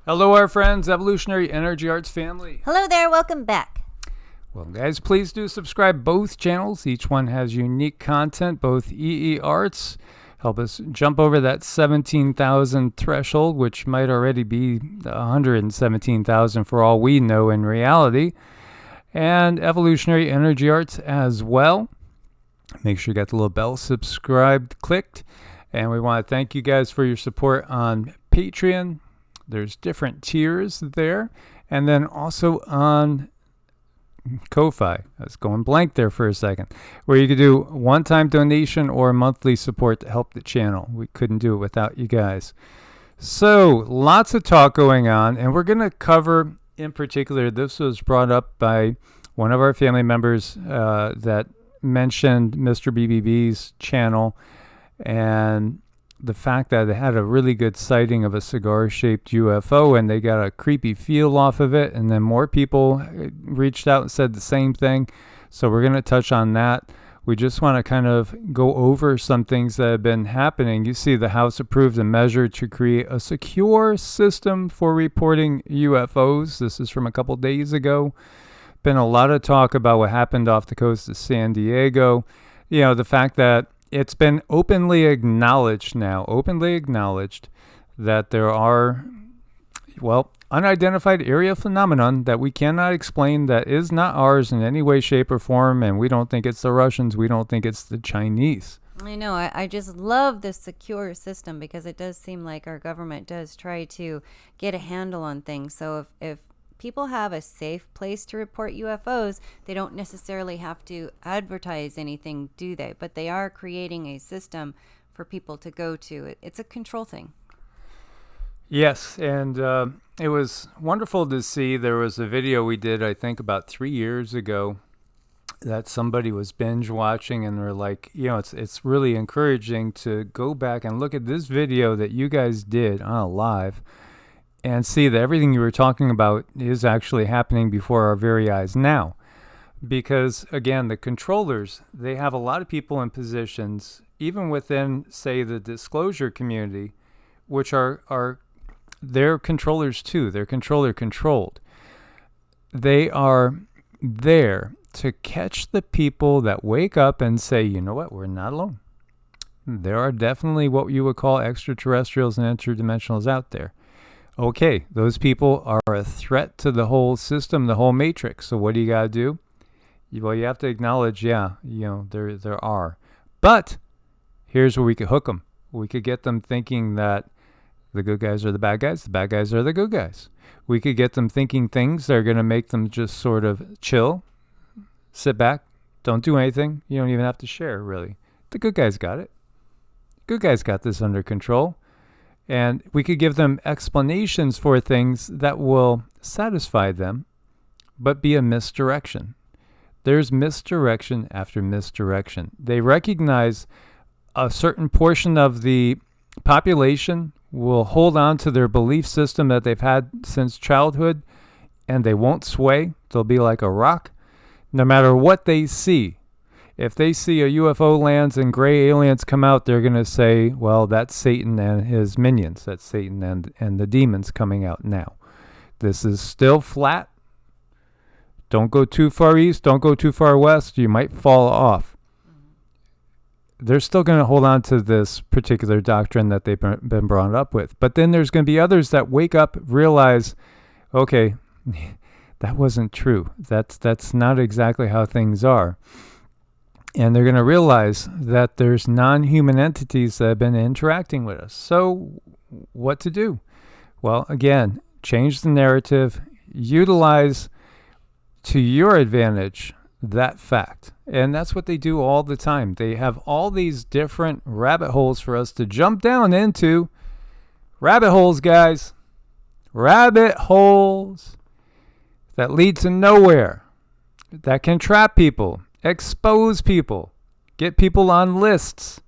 Hello, our friends, Evolutionary Energy Arts family. Hello there, welcome back. Well, guys, please do subscribe both channels. Each one has unique content. Both EEARTS help us jump over that 17,000 threshold, which might already be 117,000 for all we know in reality. And Evolutionary Energy Arts as well. Make sure you got the little bell subscribed clicked. And we want to thank you guys for your support on Patreon. There's different tiers there. And then also on Ko-Fi. I was going blank there for a second. Where you could do one-time donation or monthly support to help the channel. We couldn't do it without you guys. So, lots of talk going on. And we're going to cover, in particular, this was brought up by one of our family members that mentioned Mr. BBB's channel. And the fact that they had a really good sighting of a cigar-shaped UFO and they got a creepy feel off of it, and then more people reached out and said the same thing. So we're going to touch on that. We just want to kind of go over some things that have been happening. You see the House approved a measure to create a secure system for reporting UFOs. This is from a couple days ago. Been a lot of talk about what happened off the coast of San Diego. You know, the fact that it's been openly acknowledged that there are, unidentified area phenomenon that we cannot explain, that is not ours in any way, shape, or form, and we don't think it's the Russians, we don't think it's the Chinese. I know, I just love this secure system because it does seem like our government does try to get a handle on things. So if people have a safe place to report UFOs, they don't necessarily have to advertise anything, do they? But they are creating a system for people to go to. It's a control thing. Yes, and it was wonderful to see. There was a video we did, I think, about 3 years ago that somebody was binge watching, and they're like, it's really encouraging to go back and look at this video that you guys did on a live and see that everything you were talking about is actually happening before our very eyes now. Because, again, the controllers, they have a lot of people in positions, even within, say, the disclosure community, which are they're controllers too. They're controller-controlled. They are there to catch the people that wake up and say, you know what, we're not alone. There are definitely what you would call extraterrestrials and interdimensionals out there. Okay, those people are a threat to the whole system, the whole matrix. So what do you got to do? Well, you have to acknowledge, there are. But here's where we could hook them. We could get them thinking that the good guys are the bad guys are the good guys. We could get them thinking things that are going to make them just sort of chill, sit back, don't do anything. You don't even have to share, really. The good guys got it. Good guys got this under control. And we could give them explanations for things that will satisfy them, but be a misdirection. There's misdirection after misdirection. They recognize a certain portion of the population will hold on to their belief system that they've had since childhood, and they won't sway. They'll be like a rock, no matter what they see. If they see a UFO lands and gray aliens come out, they're going to say, well, that's Satan and his minions. That's Satan and the demons coming out now. This is still flat. Don't go too far east. Don't go too far west. You might fall off. They're still going to hold on to this particular doctrine that they've been brought up with. But then there's going to be others that wake up, realize, okay, that wasn't true. That's not exactly how things are. And they're going to realize that there's non-human entities that have been interacting with us. So what to do? Well, again, change the narrative, utilize to your advantage that fact. And that's what they do all the time. They have all these different rabbit holes for us to jump down into. Rabbit holes, guys. Rabbit holes that lead to nowhere, that can trap people, expose people, get people on lists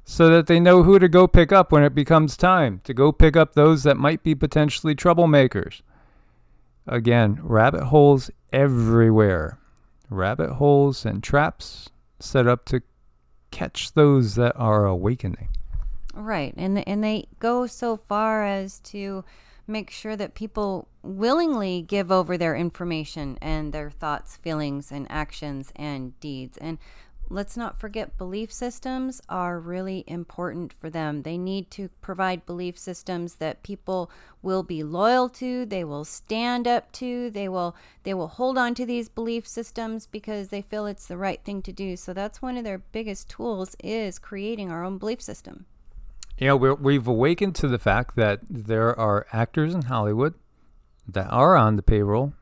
so that they know who to go pick up when it becomes time to go pick up those that might be potentially troublemakers. Again, rabbit holes everywhere. Rabbit holes and traps set up to catch those that are awakening. Right. And they go so far as to make sure that people willingly give over their information and their thoughts, feelings, and actions and deeds. And let's not forget, belief systems are really important for them. They need to provide belief systems that people will be loyal to, they will stand up to, they will hold on to these belief systems because they feel it's the right thing to do. So that's one of their biggest tools, is creating our own belief system. You know, we've awakened to the fact that there are actors in Hollywood that are on the payroll,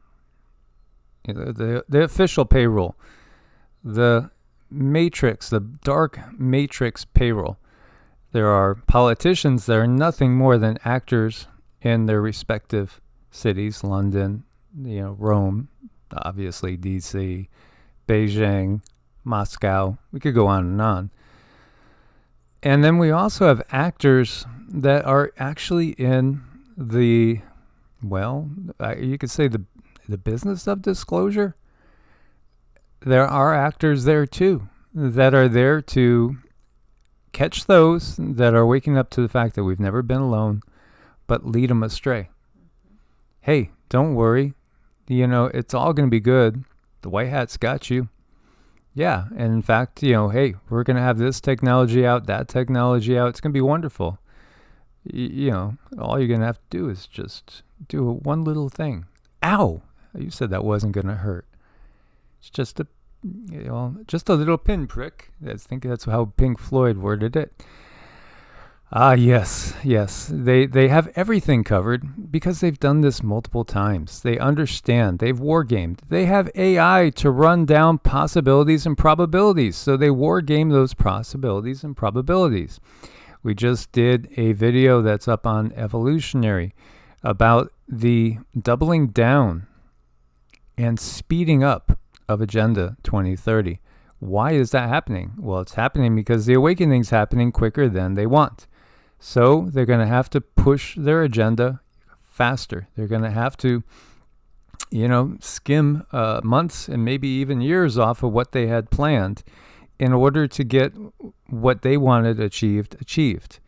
you know, the official payroll, the matrix, the dark matrix payroll. There are politicians that are nothing more than actors in their respective cities, London, you know, Rome, obviously DC, Beijing, Moscow. We could go on and on. And then we also have actors that are actually in the, well, you could say the business of disclosure. There are actors there too that are there to catch those that are waking up to the fact that we've never been alone, but lead them astray. Hey, don't worry. You know, it's all going to be good. The white hat's got you. Yeah, and in fact, you know, hey, we're going to have this technology out, that technology out. It's going to be wonderful. You know, all you're going to have to do is just do one little thing. Ow! You said that wasn't going to hurt. It's just just a little pinprick. I think that's how Pink Floyd worded it. Yes. They have everything covered because they've done this multiple times. They understand. They've wargamed. They have AI to run down possibilities and probabilities. So they wargame those possibilities and probabilities. We just did a video that's up on Evolutionary about the doubling down and speeding up of Agenda 2030. Why is that happening? Well, it's happening because the awakening's happening quicker than they want. So they're going to have to push their agenda faster. They're going to have to, you know, skim months and maybe even years off of what they had planned in order to get what they wanted achieved.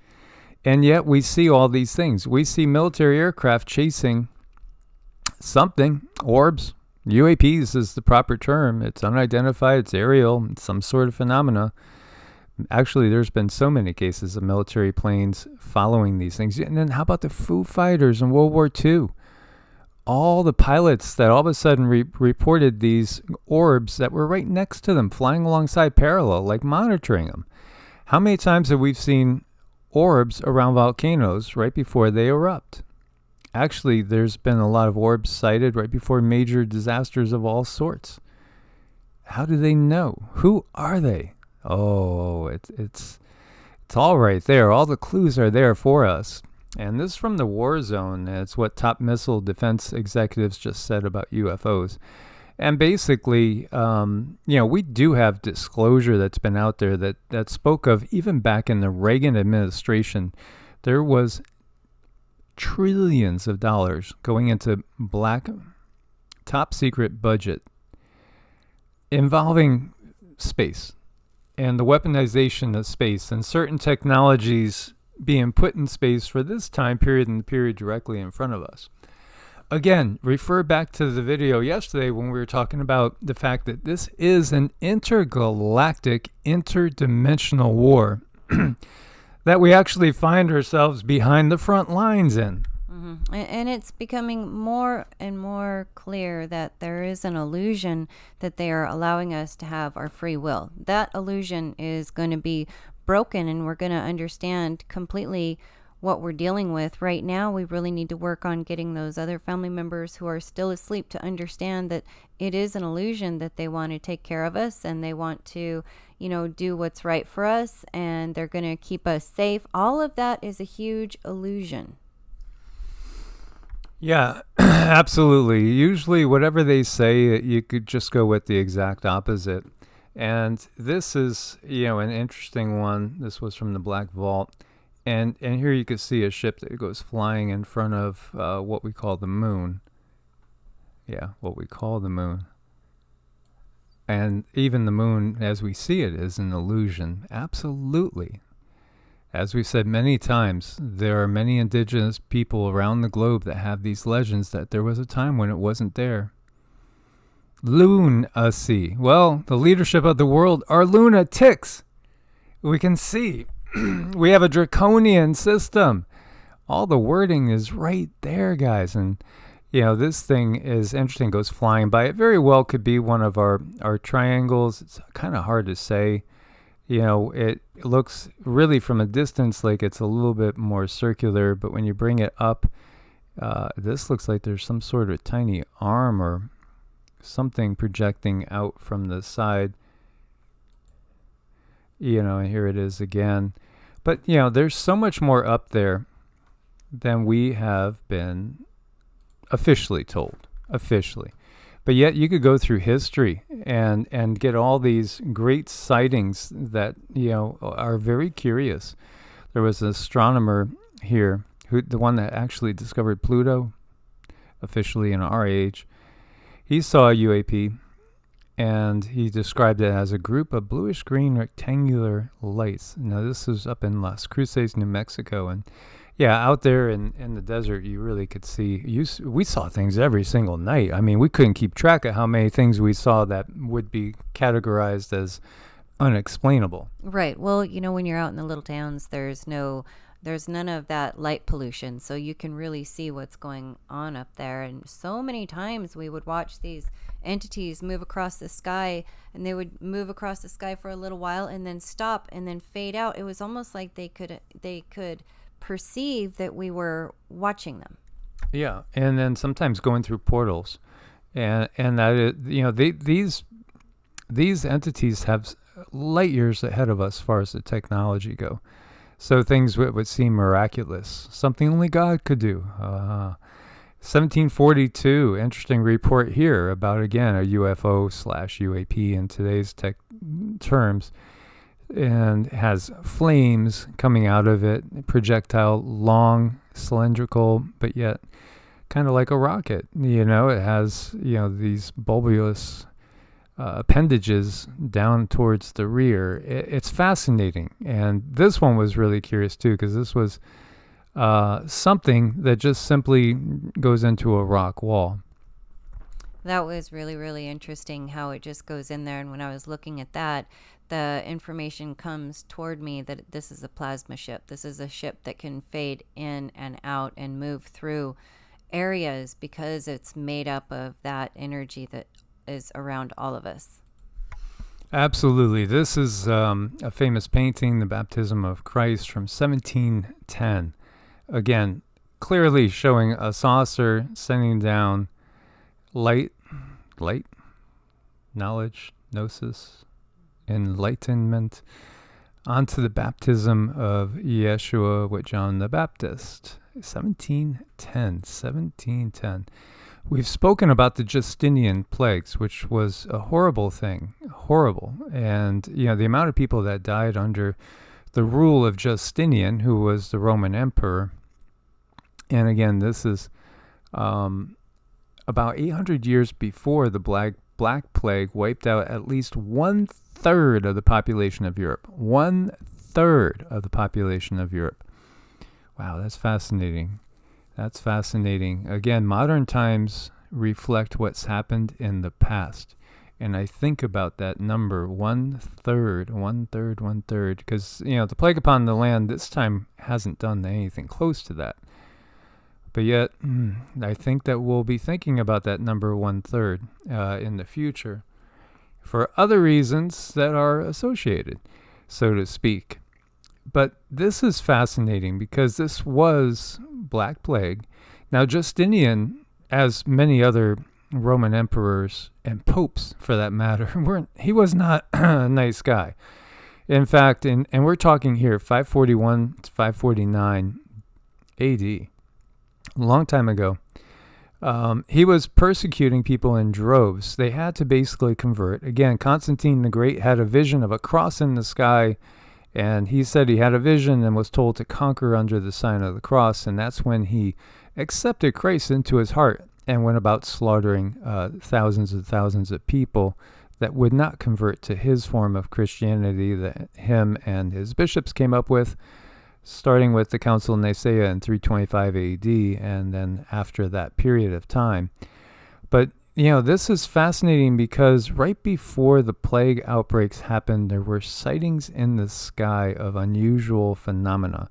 And yet we see all these things. We see military aircraft chasing something, orbs. UAPs is the proper term. It's unidentified, it's aerial, it's some sort of phenomena. Actually, there's been so many cases of military planes following these things. And then how about the Foo Fighters in World War II? All the pilots that all of a sudden reported these orbs that were right next to them, flying alongside parallel, like monitoring them. How many times have we seen orbs around volcanoes right before they erupt? Actually, there's been a lot of orbs sighted right before major disasters of all sorts. How do they know? Who are they? Oh, it's all right there. All the clues are there for us. And this is from the war zone. It's what top missile defense executives just said about UFOs. And basically, you know, we do have disclosure that's been out there that spoke of, even back in the Reagan administration, there was trillions of dollars going into black top secret budget involving space and the weaponization of space and certain technologies being put in space for this time period and the period directly in front of us. Again, refer back to the video yesterday when we were talking about the fact that this is an intergalactic, interdimensional war that we actually find ourselves behind the front lines in. Mm-hmm. And it's becoming more and more clear that there is an illusion that they are allowing us to have our free will. That illusion is going to be broken, and we're going to understand completely what we're dealing with. Right now, we really need to work on getting those other family members who are still asleep to understand that it is an illusion, that they want to take care of us and they want to, you know, do what's right for us, and they're going to keep us safe. All of that is a huge illusion. Yeah, absolutely. Usually whatever they say, you could just go with the exact opposite. And this is, you know, an interesting one. This was from the Black Vault. And here you can see a ship that goes flying in front of what we call the moon. Yeah, what we call the moon. And even the moon, as we see it, is an illusion. Absolutely. As we said many times, there are many indigenous people around the globe that have these legends that there was a time when it wasn't there. Lunacy. Well, the leadership of the world are lunatics. We can see we have a draconian system. All the wording is right there, guys. And, this thing is interesting, goes flying by. It very well could be one of our triangles. It's kind of hard to say. It looks really from a distance like it's a little bit more circular, but when you bring it up, this looks like there's some sort of tiny arm or something projecting out from the side. And here it is again. But, there's so much more up there than we have been officially told. But yet you could go through history and get all these great sightings that, are very curious. There was an astronomer here, the one that actually discovered Pluto, officially in our age. He saw a UAP, and he described it as a group of bluish-green rectangular lights. Now, this is up in Las Cruces, New Mexico, and out there in the desert, you really could see. We saw things every single night. I mean, we couldn't keep track of how many things we saw that would be categorized as unexplainable. Right. Well, when you're out in the little towns, there's none of that light pollution, so you can really see what's going on up there. And so many times we would watch these entities move across the sky, and they would move across the sky for a little while and then stop and then fade out. It was almost like they could perceive that we were watching them. Yeah, and then sometimes going through portals, and that is, these entities have light years ahead of us as far as the technology go. So things would seem miraculous, something only God could do. 1742, interesting report here about, again, a UFO/UAP in today's tech terms, and has flames coming out of it, projectile, long, cylindrical, but yet kind of like a rocket. It has, these bulbous appendages down towards the rear. It's fascinating. And this one was really curious too, because this was something that just simply goes into a rock wall. That was really, really interesting how it just goes in there. And when I was looking at that, the information comes toward me that this is a plasma ship. This is a ship that can fade in and out and move through areas because it's made up of that energy that is around all of us. Absolutely. This is a famous painting, The Baptism of Christ, from 1710. Again, clearly showing a saucer sending down light, knowledge, gnosis, enlightenment onto the baptism of Yeshua with John the Baptist. 1710. We've spoken about the Justinian plagues, which was a horrible thing. Horrible. And, the amount of people that died under the rule of Justinian, who was the Roman emperor. And again, this is about 800 years before the Black Plague wiped out at least 1/3 of the population of Europe. 1/3 of the population of Europe. Wow, that's fascinating. That's fascinating. Again, modern times reflect what's happened in the past. And I think about that number, 1/3, because, the plague upon the land this time hasn't done anything close to that. But yet, I think that we'll be thinking about that number 1/3 in the future for other reasons that are associated, so to speak. But this is fascinating because this was Black Plague. Now, Justinian, as many other Roman emperors and popes, for that matter, he was not a nice guy. In fact, and we're talking here 541 to 549 AD, a long time ago, he was persecuting people in droves. They had to basically convert. Again, Constantine the Great had a vision of a cross in the sky, and he said he had a vision and was told to conquer under the sign of the cross, and that's when he accepted Christ into his heart and went about slaughtering thousands and thousands of people that would not convert to his form of Christianity that him and his bishops came up with. starting with the Council of Nicaea in 325 AD, and then after that period of time. But, this is fascinating because right before the plague outbreaks happened, there were sightings in the sky of unusual phenomena.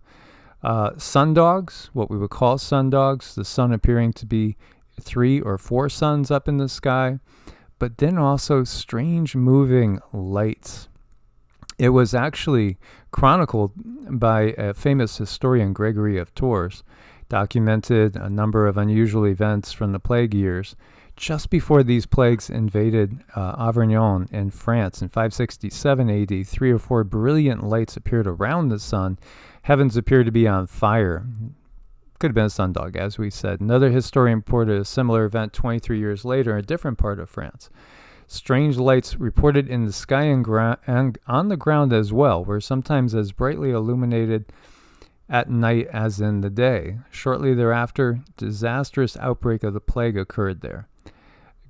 Sundogs, what we would call sundogs, the sun appearing to be 3 or 4 suns up in the sky, but then also strange moving lights. It was actually chronicled by a famous historian, Gregory of Tours, documented a number of unusual events from the plague years. Just before these plagues invaded Avignon in France in 567 AD, 3 or 4 brilliant lights appeared around the sun. Heavens appeared to be on fire. Could have been a sundog, as we said. Another historian reported a similar event 23 years later in a different part of France. Strange lights reported in the sky and on the ground as well were sometimes as brightly illuminated at night as in the day. Shortly thereafter, disastrous outbreak of the plague occurred there.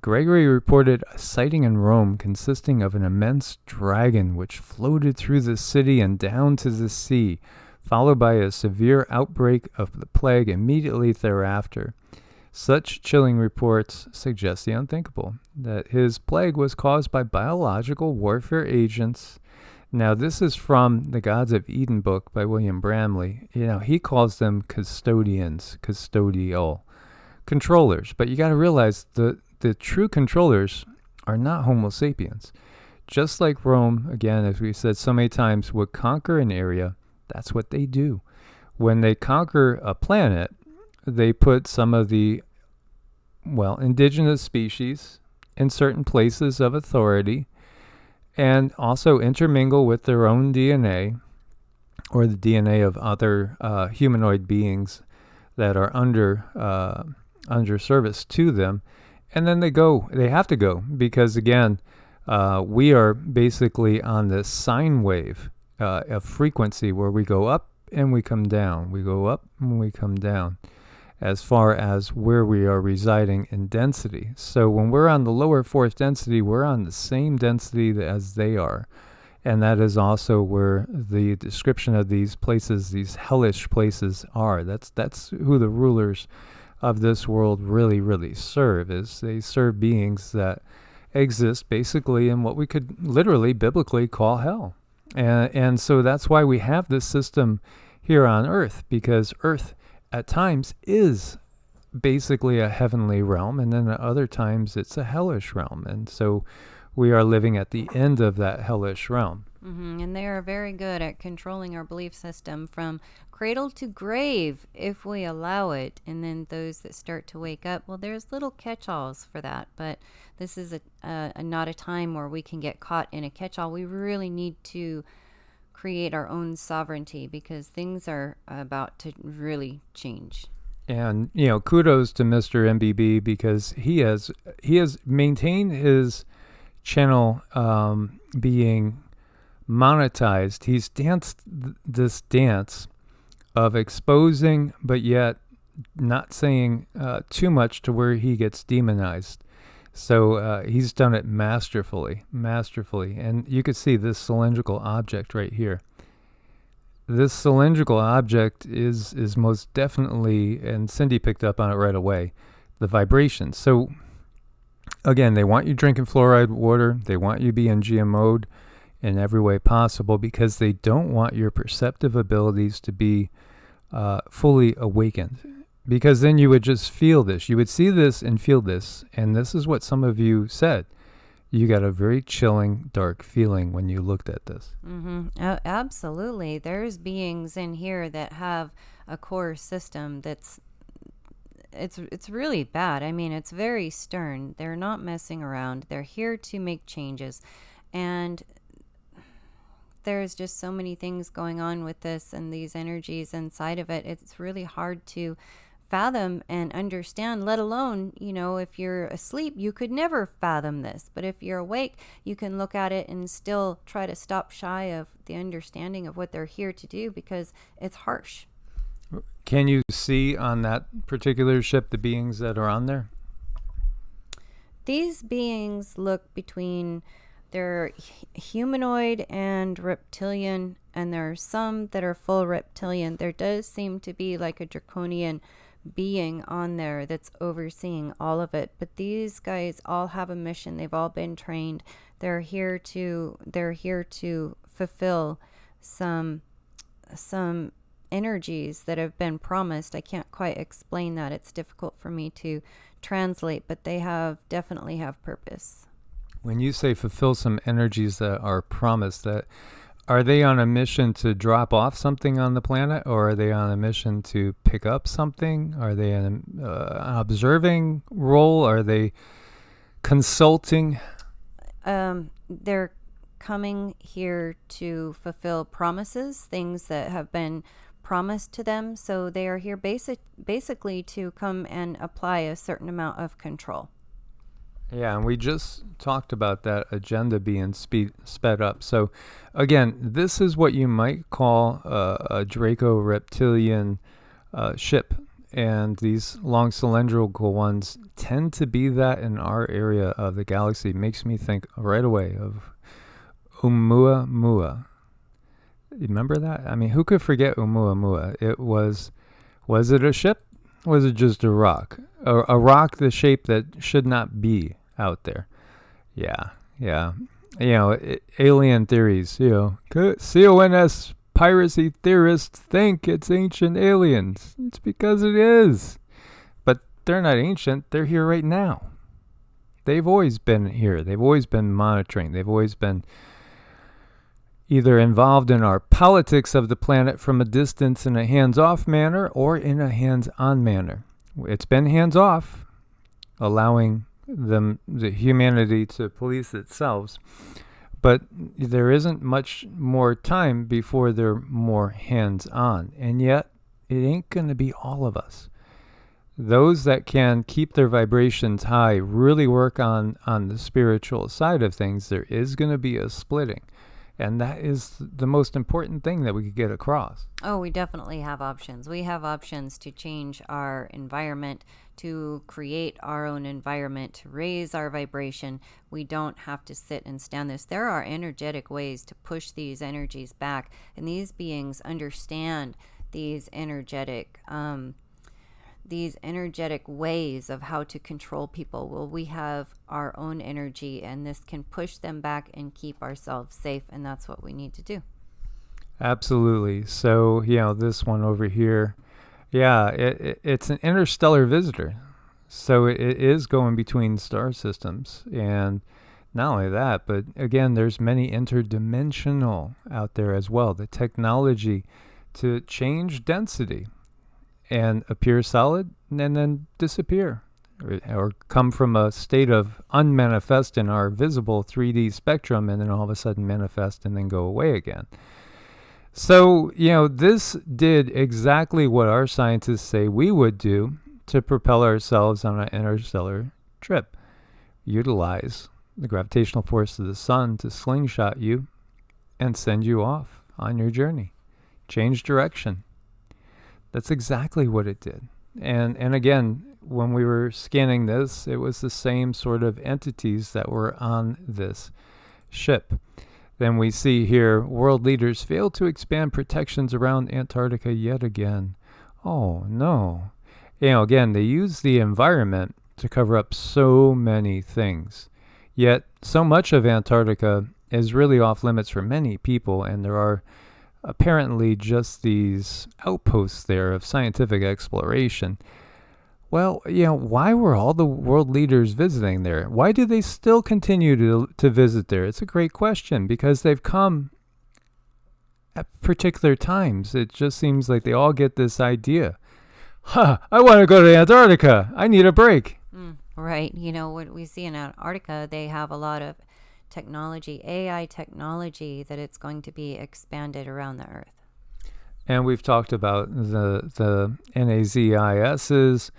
Gregory reported a sighting in Rome consisting of an immense dragon which floated through the city and down to the sea, followed by a severe outbreak of the plague immediately thereafter. Such chilling reports suggest the unthinkable, that his plague was caused by biological warfare agents. Now, this is from the Gods of Eden book by William Bramley. He calls them custodians, custodial controllers. But you got to realize the true controllers are not Homo sapiens. Just like Rome, again, as we said so many times, would conquer an area, that's what they do. When they conquer a planet, they put some of the, indigenous species in certain places of authority and also intermingle with their own DNA or the DNA of other humanoid beings that are under service to them. And then they have to go because, again, we are basically on this sine wave of frequency where we go up and we come down. We go up and we come down as far as where we are residing in density. So when we're on the lower fourth density, we're on the same density as they are. And that is also where the description of these places, these hellish places, are. That's who the rulers of this world really, really serve, is they serve beings that exist basically in what we could literally, biblically call hell. And so that's why we have this system here on Earth, because Earth at times is basically a heavenly realm, and then at other times it's a hellish realm. And so we are living at the end of that hellish realm. Mm-hmm. And they are very good at controlling our belief system from cradle to grave if we allow it. And then those that start to wake up, well, there's little catch-alls for that. But this is not a time where we can get caught in a catch-all. We really need to create our own sovereignty because things are about to really change. And, kudos to Mr. MBB because he has maintained his channel being monetized. He's danced this dance of exposing, but yet not saying too much to where he gets demonized. So he's done it masterfully. And you can see this cylindrical object right here. This cylindrical object is most definitely, and Cindy picked up on it right away, the vibration. So again, they want you drinking fluoride water. They want you being GMO'd in every way possible because they don't want your perceptive abilities to be fully awakened. Because then you would just feel this. You would see this and feel this. And this is what some of you said. You got a very chilling, dark feeling when you looked at this. Mm-hmm. Absolutely. There's beings in here that have a core system that's it's really bad. I mean, it's very stern. They're not messing around. They're here to make changes. And there's just so many things going on with this and these energies inside of it. It's really hard to fathom and understand, let alone, if you're asleep, you could never fathom this. But if you're awake, you can look at it and still try to stop shy of the understanding of what they're here to do because it's harsh. Can you see on that particular ship the beings that are on there? These beings look between they're humanoid and reptilian and there are some that are full reptilian. There does seem to be like a draconian being on there that's overseeing all of it. But these guys all have a mission. They've all been trained. They're here to fulfill some energies that have been promised. I can't quite explain that. It's difficult for me to translate, but they definitely have purpose. When you say fulfill some energies that are promised, that are they on a mission to drop off something on the planet, or are they on a mission to pick up something? Are they in an observing role? Are they consulting? They're coming here to fulfill promises, things that have been promised to them. So they are here basically to come and apply a certain amount of control. Yeah, and we just talked about that agenda being sped up. So, again, this is what you might call a Draco-Reptilian ship. And these long cylindrical ones tend to be that in our area of the galaxy. Makes me think right away of Oumuamua. Remember that? I mean, who could forget Oumuamua? It was it a ship? Was it just a rock? A rock the shape that should not be out there. Yeah. Alien theories, CONS piracy theorists think it's ancient aliens. It's because it is. But they're not ancient. They're here right now. They've always been here. They've always been monitoring. They've always been either involved in our politics of the planet from a distance in a hands-off manner or in a hands-on manner. It's been hands-off, allowing the humanity to police itself, but there isn't much more time before they're more hands-on, and yet it ain't going to be all of us. Those that can keep their vibrations high, really work on the spiritual side of things, there is going to be a splitting. And that is the most important thing that we could get across. Oh, we definitely have options. We have options to change our environment, to create our own environment, to raise our vibration. We don't have to sit and stand this. There are energetic ways to push these energies back. And these beings understand these energetic ways of how to control people. Well, we have our own energy, and this can push them back and keep ourselves safe, and that's what we need to do. Absolutely. So, this one over here, it's an interstellar visitor. So it is going between star systems, and not only that, but again, there's many interdimensional out there as well. The technology to change density and appear solid and then disappear, or come from a state of unmanifest in our visible 3D spectrum and then all of a sudden manifest and then go away again. So, this did exactly what our scientists say we would do to propel ourselves on an interstellar trip. Utilize the gravitational force of the sun to slingshot you and send you off on your journey. Change direction. That's exactly what it did. And again, when we were scanning this, it was the same sort of entities that were on this ship. Then we see here, world leaders fail to expand protections around Antarctica yet again. Oh, no. Again, they use the environment to cover up so many things. Yet, so much of Antarctica is really off limits for many people, and there are apparently just these outposts there of scientific exploration. Well, why were all the world leaders visiting there? Why do they still continue to visit there? It's a great question, because they've come at particular times. It just seems like they all get this idea. I want to go to Antarctica. I need a break. Right. What we see in Antarctica, they have a lot of technology, AI technology, that it's going to be expanded around the Earth. And we've talked about the NAZISs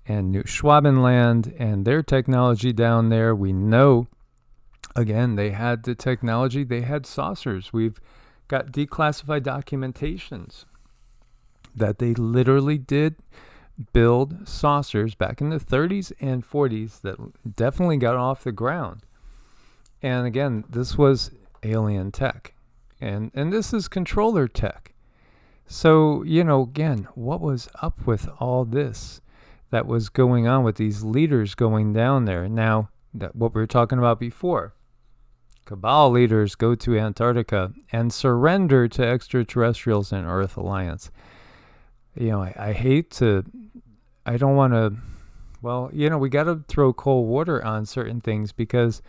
and New Schwabenland and their technology down there. We know, again, they had the technology. They had saucers. We've got declassified documentations that they literally did build saucers back in the 30s and 40s that definitely got off the ground. And again, this was alien tech. And this is controller tech. So, again, what was up with all this that was going on with these leaders going down there? Now, what we were talking about before, Cabal leaders go to Antarctica and surrender to extraterrestrials and Earth Alliance. I don't want to, we got to throw cold water on certain things because,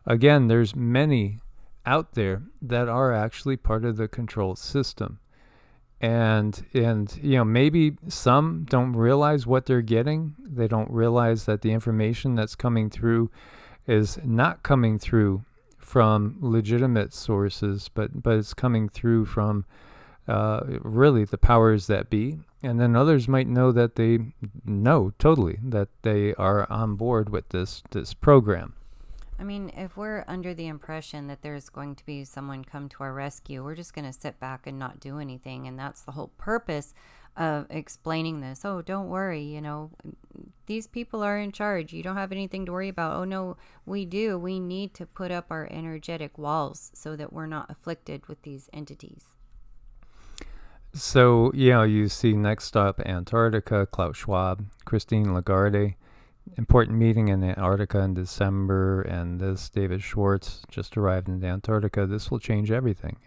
again, there's many out there that are actually part of the control system. And maybe some don't realize what they're getting. They don't realize that the information that's coming through is not coming through from legitimate sources, but it's coming through from really the powers that be. And then others might know that they know totally that they are on board with this program. I mean, if we're under the impression that there's going to be someone come to our rescue, we're just going to sit back and not do anything. And that's the whole purpose of explaining this. Oh, don't worry, these people are in charge. You don't have anything to worry about. Oh, no, we do. We need to put up our energetic walls so that we're not afflicted with these entities. So, you see next up Antarctica, Klaus Schwab, Christine Lagarde. Important meeting in Antarctica in December, and this David Schwartz just arrived in Antarctica. This will change everything.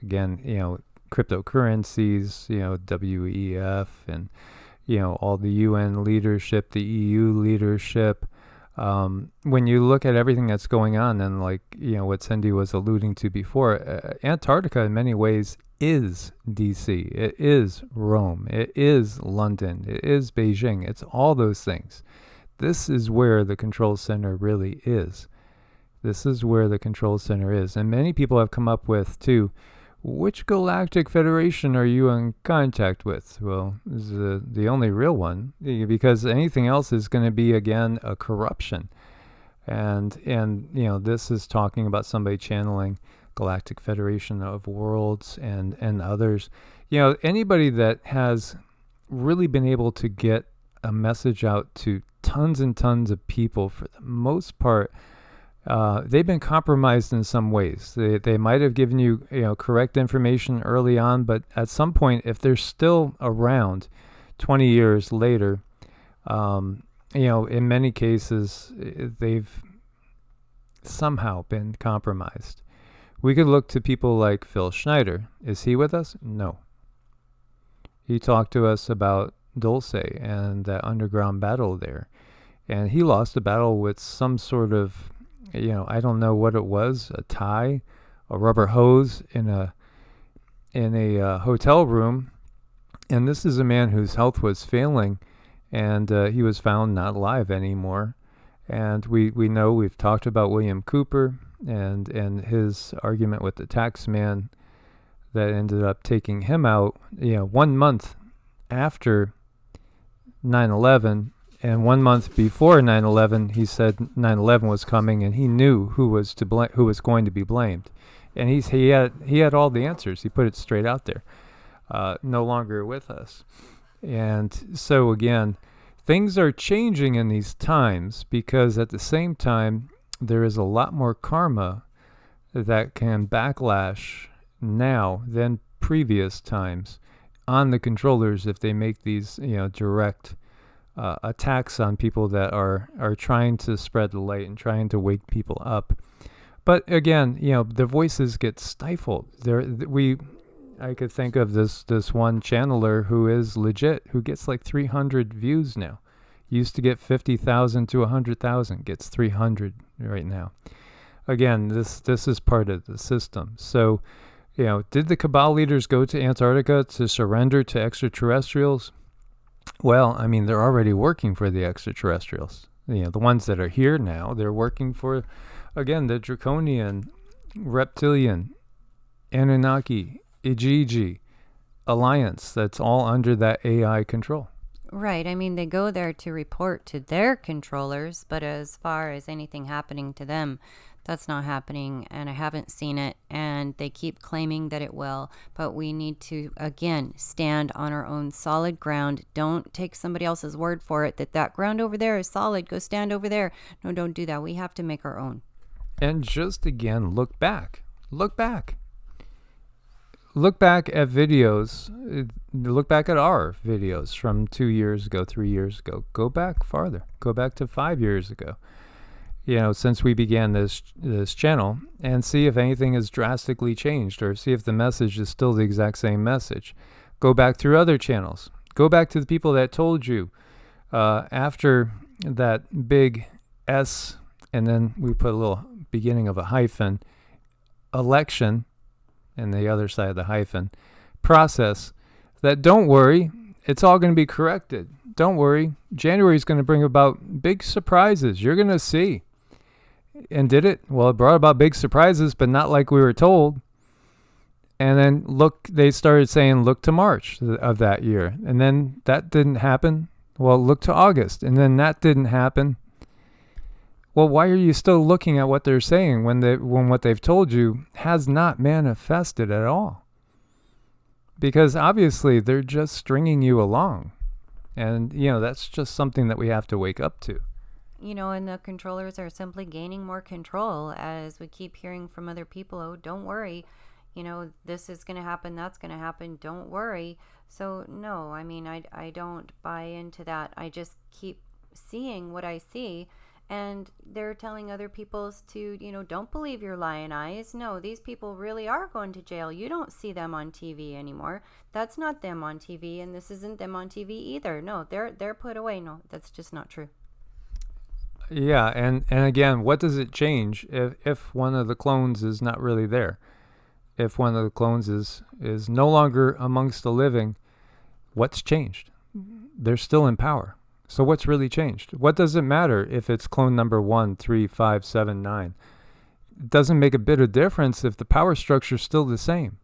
Again, cryptocurrencies, WEF, and all the UN leadership, the EU leadership. When you look at everything that's going on, and what Cindy was alluding to before, Antarctica in many ways is DC, it is Rome, it is London, it is Beijing, it's all those things. This is where the control center really is. And many people have come up with, too, which galactic federation are you in contact with? Well, this is the only real one, because anything else is going to be, again, a corruption. And this is talking about somebody channeling Galactic Federation of Worlds and others. Anybody that has really been able to get a message out to tons and tons of people, for the most part, they've been compromised in some ways. They might have given you, correct information early on, but at some point, if they're still around 20 years later, in many cases, they've somehow been compromised. We could look to people like Phil Schneider. Is he with us? No. He talked to us about Dulce and that underground battle there. And he lost a battle with some sort of, I don't know what it was, a tie, a rubber hose in a hotel room. And this is a man whose health was failing, and he was found not alive anymore. And we know, we've talked about William Cooper and his argument with the tax man that ended up taking him out, 1 month after 9/11, and 1 month before 9/11, he said 9/11 was coming, and he knew who was going to be blamed, and he had all the answers. He put it straight out there. No longer with us, and so again, things are changing in these times, because at the same time, there is a lot more karma that can backlash now than previous times on the controllers if they make these, direct attacks on people that are trying to spread the light and trying to wake people up. But again, the voices get stifled. I could think of this one channeler who is legit, who gets like 300 views now. Used to get 50,000 to 100,000, gets 300 right now. Again, this is part of the system. So, did the Cabal leaders go to Antarctica to surrender to extraterrestrials? Well, I mean, they're already working for the extraterrestrials. The ones that are here now, they're working for, again, the Draconian, Reptilian, Anunnaki, Ijiji alliance. That's all under that AI control. Right. I mean, they go there to report to their controllers, but as far as anything happening to them, that's not happening, and I haven't seen it, and they keep claiming that it will, but we need to, again, stand on our own solid ground. Don't take somebody else's word for it, that ground over there is solid, go stand over there. No, don't do that. We have to make our own. And just, again, look back. Look back. look back at videos. Look back at our videos from 2 years ago, 3 years ago. Go back farther. Go back to 5 years ago. Since we began this channel, and see if anything has drastically changed, or see if the message is still the exact same message. Go back through other channels. Go back to the people that told you after that big S, and then we put a little beginning of a hyphen, election, and the other side of the hyphen, process, that don't worry, it's all going to be corrected. Don't worry, January is going to bring about big surprises. You're going to see. And did it? Well, it brought about big surprises, but not like we were told. And then they started saying, look to March of that year. And then that didn't happen. Well, look to August. And then that didn't happen. Well, why are you still looking at what they're saying when what they've told you has not manifested at all? Because obviously they're just stringing you along. And, that's just something that we have to wake up to. And the controllers are simply gaining more control as we keep hearing from other people, oh, don't worry, this is going to happen, that's going to happen, don't worry. So, no, I don't buy into that. I just keep seeing what I see, and they're telling other people to, don't believe your lying eyes. No, these people really are going to jail. You don't see them on TV anymore. That's not them on TV, and this isn't them on TV either. No, they're put away. No, that's just not true. Yeah, and again, what does it change if one of the clones is not really there? If one of the clones is no longer amongst the living, what's changed? They're still in power. So what's really changed? What does it matter if it's clone number 1, 3, 5, 7, 9? It doesn't make a bit of difference if the power structure is still the same.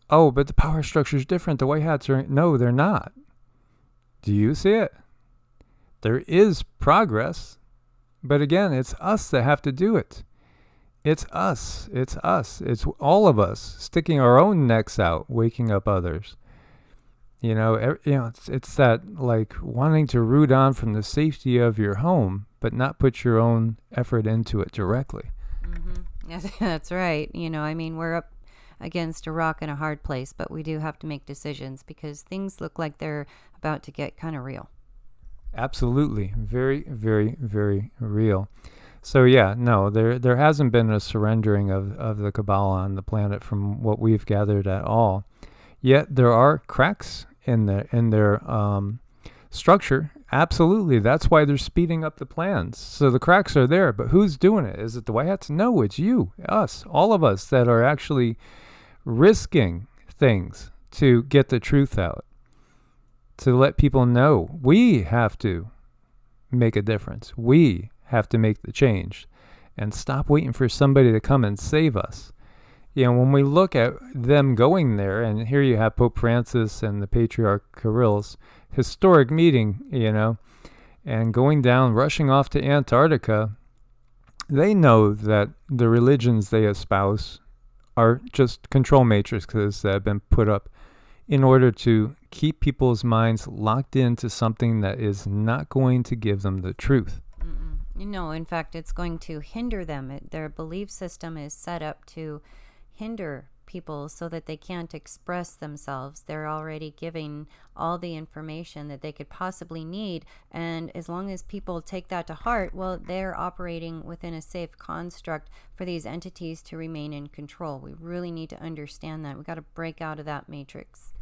Oh, but the power structure is different. The white hats are... No, they're not. Do you see it? There is progress, but again, it's us that have to do it. It's us. It's us. It's all of us sticking our own necks out, waking up others. It's that like wanting to root on from the safety of your home, but not put your own effort into it directly. Mm-hmm. Yes, that's right. We're up against a rock and a hard place, but we do have to make decisions because things look like they're about to get kind of real. Absolutely. Very, very, very real. So yeah, no, there hasn't been a surrendering of the Kabbalah on the planet from what we've gathered at all. Yet there are cracks in their structure. Absolutely. That's why they're speeding up the plans. So the cracks are there, but who's doing it? Is it the White Hats? No, it's you, us, all of us that are actually risking things to get the truth out. To let people know we have to make a difference. We have to make the change and stop waiting for somebody to come and save us. When we look at them going there, and here you have Pope Francis and the Patriarch Kirill's historic meeting, and going down, rushing off to Antarctica, they know that the religions they espouse are just control matrices that have been put up in order to keep people's minds locked into something that is not going to give them the truth. No, in fact, it's going to hinder them. Their belief system is set up to hinder people so that they can't express themselves. They're already giving all the information that they could possibly need. And as long as people take that to heart, well, they're operating within a safe construct for these entities to remain in control. We really need to understand that. We've got to break out of that matrix.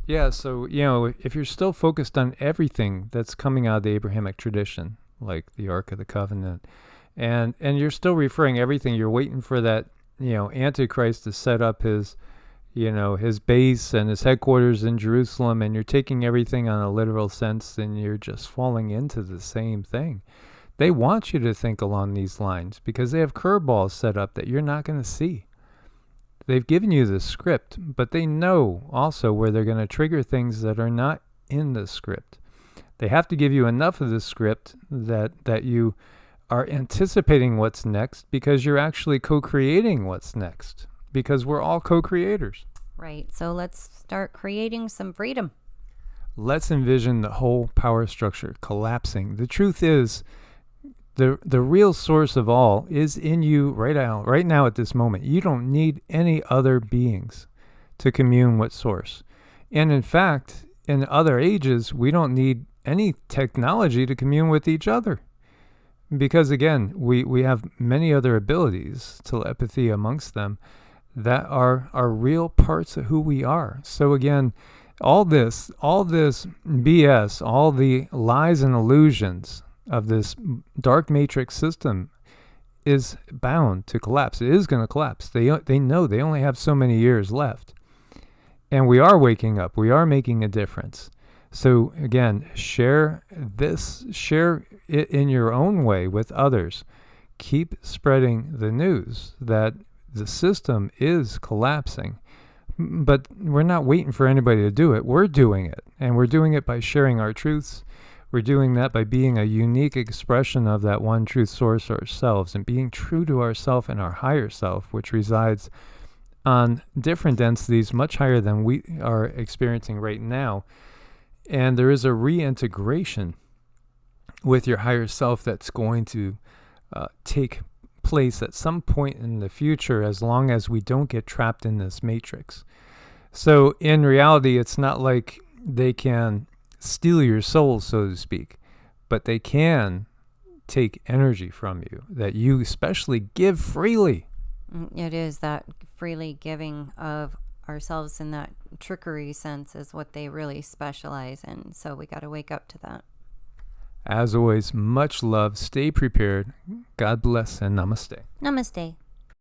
Yeah, so, if you're still focused on everything that's coming out of the Abrahamic tradition, like the Ark of the Covenant, and you're still referring everything, you're waiting for that, Antichrist to set up his base and his headquarters in Jerusalem, and you're taking everything on a literal sense, and you're just falling into the same thing. They want you to think along these lines because they have curveballs set up that you're not going to see. They've given you the script, but they know also where they're going to trigger things that are not in the script. They have to give you enough of the script that you are anticipating what's next because you're actually co-creating what's next because we're all co-creators. Right. So let's start creating some freedom. Let's envision the whole power structure collapsing. The truth is, the real source of all is in you right now at this moment. You don't need any other beings to commune with Source. And in fact, in other ages, we don't need any technology to commune with each other. Because again, we have many other abilities, telepathy amongst them, that are real parts of who we are. So again, all this BS, all the lies and illusions of this dark matrix system is bound to collapse. It is going to collapse. They know they only have so many years left. And we are waking up. We are making a difference. So again, share it in your own way with others. Keep spreading the news that the system is collapsing. But we're not waiting for anybody to do it. We're doing it. And we're doing it by sharing our truths. We're doing that by being a unique expression of that one truth source ourselves and being true to ourself and our higher self, which resides on different densities much higher than we are experiencing right now. And there is a reintegration with your higher self that's going to take place at some point in the future, as long as we don't get trapped in this matrix. So in reality, it's not like they can steal your soul, so to speak, but they can take energy from you that you especially give freely. It is that freely giving of ourselves in that trickery sense is what they really specialize in. So we got to wake up to that. As always, much love. Stay prepared. God bless and namaste. Namaste.